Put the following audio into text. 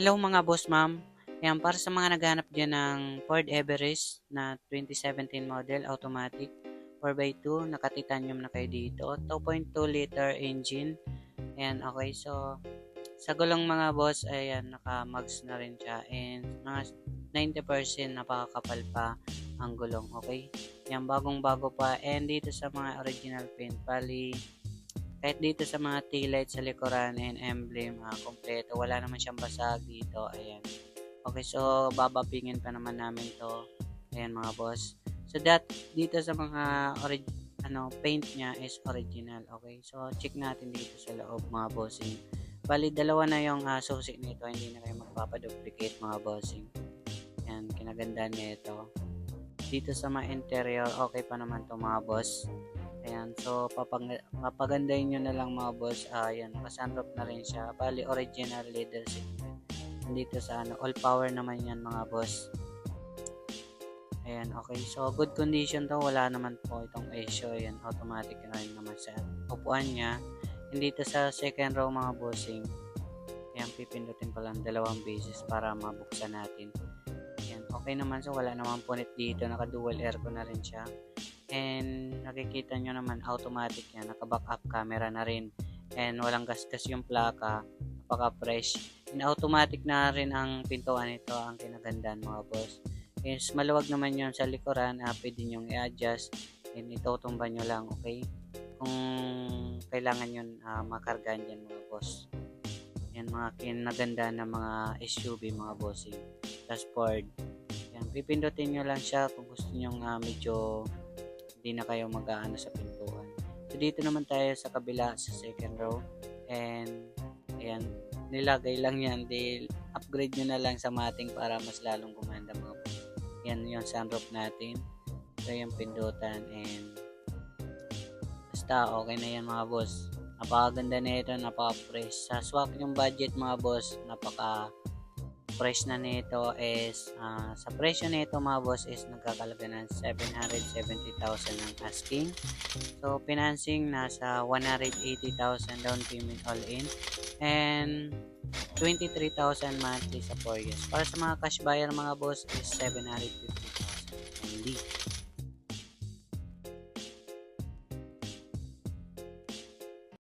Hello mga boss ma'am. Ayan, para sa mga naghahanap dyan ng Ford Everest na 2017 model automatic 4x2, naka-titanium na kayo dito. 2.2 liter engine. Ayan, okay. So, sa gulong mga boss, ayan, naka-mags na rin siya. And mga 90% napakakapal pa ang gulong, okay? Ayan, bagong-bago pa. And dito sa mga original paint, bali, kahit dito sa mga tail light sa likuran and emblem, kompleto. Wala naman siyang basag dito. Ayan. Okay, so bababingin pa naman namin to. Ayan mga boss. So dito sa mga paint niya is original. Okay, so check natin dito sa loob mga bossing. Bali, dalawa na yung susi nito. Hindi na kayo magpapaduplicate mga bossing. Ayan, kinagandaan nito. Dito sa mga interior, okay pa naman to mga boss. Ayan, so papagandahin nyo na lang mga boss. Ayan, naka-sunroof na rin siya. Bali, original leather seat. Dito sa all power naman yan mga boss. Ayan, okay. So, good condition to. Wala naman po itong issue. Ayan, automatic na rin naman sa upuan niya. And dito sa second row mga bossing, ayan, pipindutin pa lang 2 beses para mabuksan natin. Ayan, okay naman. So, wala naman punit dito. Naka-dual aircon na rin siya. And nakikita nyo naman automatic yan, naka-backup camera na rin, and walang gasgas yung plaka, napaka-fresh, and automatic na rin ang pintuan nito. Ang kinagandaan mga boss is maluwag naman yun sa likuran. Pwede nyo i-adjust and itutumba nyo lang, okay, kung kailangan yun makargaan dyan mga boss. Yan mga kinagandaan ng mga SUV mga bossing. Tapos Ford, yan, pipindutin nyo lang siya kung gusto nyo medyo hindi na kayo mag-aano sa pintuan. So, dito naman tayo sa kabila sa second row. And, ayan, nilagay lang yan. Upgrade nyo na lang sa mating para mas lalong gumanda mga po. Yan yung sunroof natin. So, yung pindutan. And, basta, okay na yan mga boss. Napakaganda na ito, napaka-fresh. Sa swak yung budget mga boss, fresh na nito is sa presyo nito mga boss is nagkakalaga ng 770,000 ang asking. So financing nasa 180,000 down payment all in and 23,000 monthly sa 4 years. Para sa mga cash buyer mga boss is 750,000 only.